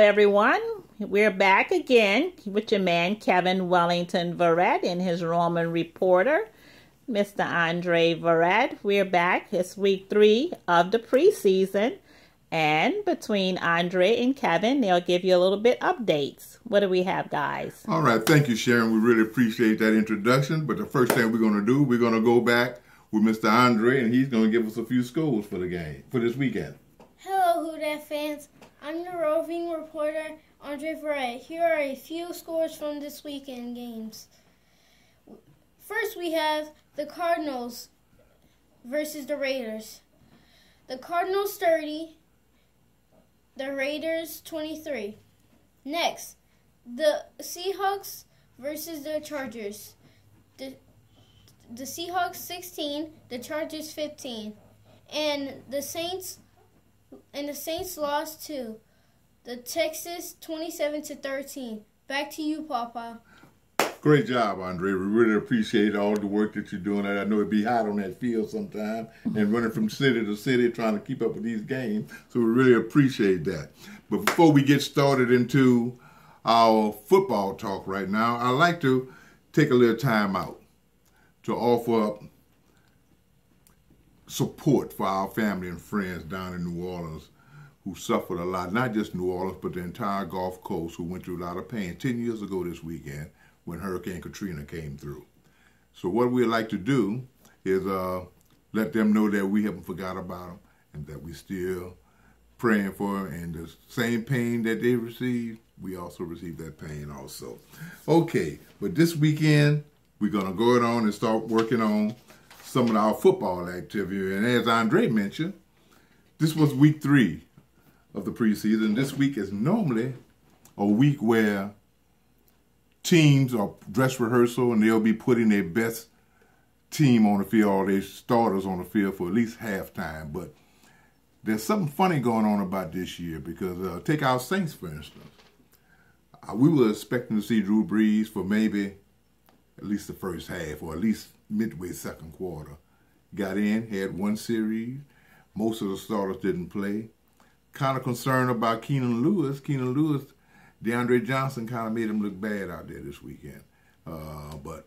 everyone. We're back again with your man, Kevin Wellington Verrett, and his Roman reporter, Mr. Andre Verrett. We're back. It's week 3 of the preseason. And between Andre and Kevin, they'll give you a little bit updates. What do we have, guys? All right. Thank you, Sharon. We really appreciate that introduction. But the first thing we're going to do, we're going to go back with Mr. Andre, and he's going to give us a few scores for the game, for this weekend. Hello, Who Dat fans. I'm the roving reporter, Andre Verrett. Here are a few scores from this weekend games. First, we have the Cardinals versus the Raiders. The Cardinals 30, the Raiders 23. Next, the Seahawks versus the Chargers. The Seahawks 16, the Chargers 15. And the Saints lost to the Texans 27-13. Back to you, Papa. Great job, Andre. We really appreciate all the work that you're doing. I know it'd be hot on that field sometime and running from city to city trying to keep up with these games. So we really appreciate that. But before we get started into our football talk right now, I'd like to take a little time out to offer up support for our family and friends down in New Orleans who suffered a lot, not just New Orleans, but the entire Gulf Coast, who went through a lot of pain 10 years ago this weekend when Hurricane Katrina came through. So what we'd like to do is let them know that we haven't forgot about them and that we're still praying for them, and the same pain that they received, we also receive that pain also. Okay, but this weekend, we're going to go on and start working on some of our football activity. And as Andre mentioned, this was week 3 of the preseason. This week is normally a week where teams are dress rehearsal and they'll be putting their best team on the field, or their starters on the field for at least halftime. But there's something funny going on about this year because take our Saints, for instance. We were expecting to see Drew Brees for maybe at least the first half, or at least midway second quarter. Got in, had one series. Most of the starters didn't play. Kind of concerned about Keenan Lewis. Keenan Lewis, DeAndre Johnson kind of made him look bad out there this weekend. But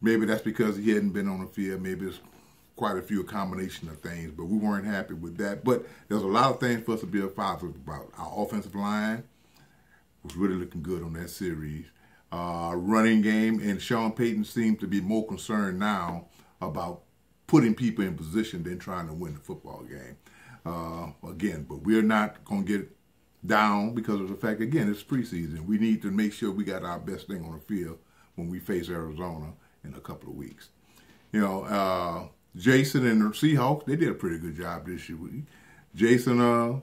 maybe that's because he hadn't been on the field. Maybe it's quite a few combination of things, but we weren't happy with that. But there's a lot of things for us to be positive about. Our offensive line was really looking good on that series. Running game, and Sean Payton seems to be more concerned now about putting people in position than trying to win the football game. Again, but we're not going to get down because of the fact, again, it's preseason. We need to make sure we got our best thing on the field when we face Arizona in a couple of weeks. You know, Jason and the Seahawks, they did a pretty good job this year. Jason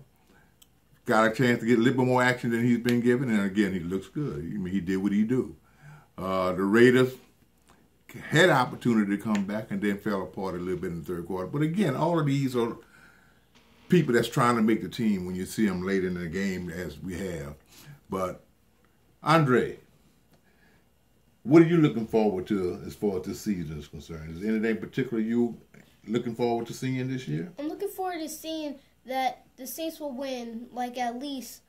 got a chance to get a little bit more action than he's been given, and again, he looks good. I mean, he did what he do. The Raiders had opportunity to come back and then fell apart a little bit in the third quarter. But again, all of these are people that's trying to make the team when you see them late in the game, as we have. But Andre, what are you looking forward to as far as this season is concerned? Is there anything particular you looking forward to seeing this year? I'm looking forward to seeing that the Saints will win like at least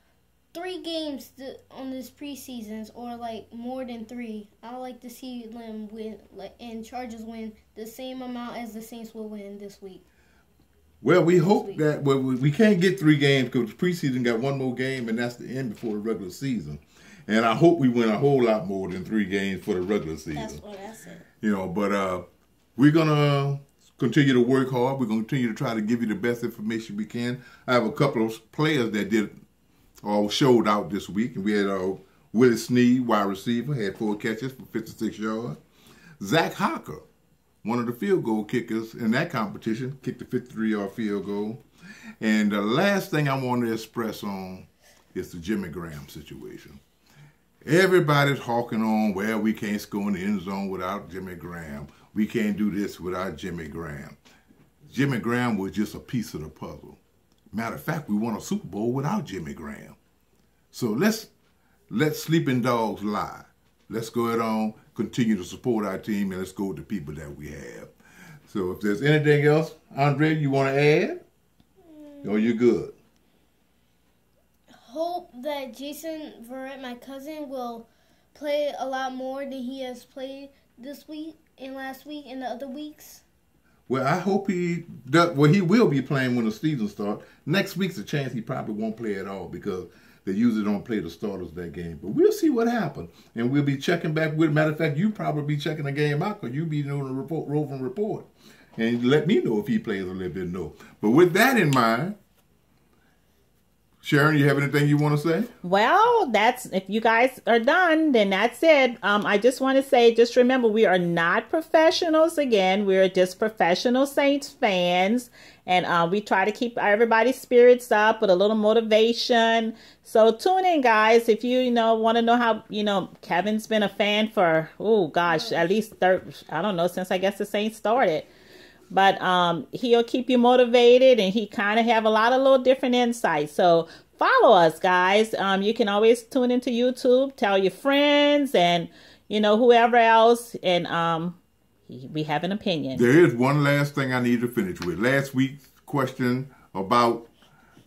3 games on this preseason, or like more than 3. I like to see them win, and Chargers win the same amount as the Saints will win this week. Well, we hope that we can't get 3 games because the preseason got 1 more game, and that's the end before the regular season. And I hope we win a whole lot more than 3 games for the regular season. That's what I said. You know, but we're gonna continue to work hard. We're going to continue to try to give you the best information we can. I have a couple of players that showed out this week. And we had Willie Snead, wide receiver, had 4 catches for 56 yards. Zach Hocker, one of the field goal kickers in that competition, kicked a 53-yard field goal. And the last thing I want to express on is the Jimmy Graham situation. Everybody's hawking on, well, we can't score in the end zone without Jimmy Graham. We can't do this without Jimmy Graham. Jimmy Graham was just a piece of the puzzle. Matter of fact, we won a Super Bowl without Jimmy Graham. So let's let sleeping dogs lie. Let's go ahead on, continue to support our team, and let's go with the people that we have. So if there's anything else, Andre, you want to add? Or you good? hope that Jason Verrett, my cousin, will play a lot more than he has played this week and last week and the other weeks. Well, I hope he does. Well, he will be playing when the season starts. Next week's a chance he probably won't play at all because they usually don't play the starters that game. But we'll see what happens. And we'll be checking back with. Matter of fact, you probably be checking the game out because you'll be doing a roving report. And let me know if he plays a little bit no. But with that in mind, Sharon, you have anything you want to say? Well, if you guys are done, then that's it. I just want to say, just remember, we are not professionals again. We're just professional Saints fans. And we try to keep everybody's spirits up with a little motivation. So tune in, guys. If you want to know how, Kevin's been a fan for, at least, I don't know, since I guess the Saints started. But he'll keep you motivated, and he kind of have a lot of little different insights. So follow us, guys. You can always tune into YouTube, tell your friends, and whoever else, and we have an opinion. There is one last thing I need to finish with. Last week's question about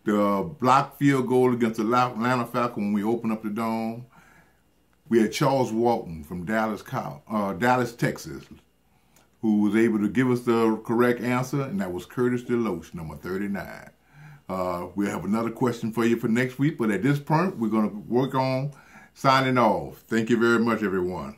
the blocked field goal against the Atlanta Falcons when we opened up the dome. We had Charles Walton from Dallas, Texas, who was able to give us the correct answer, and that was Curtis DeLoach, number 39. We'll have another question for you for next week, but at this point, we're going to work on signing off. Thank you very much, everyone.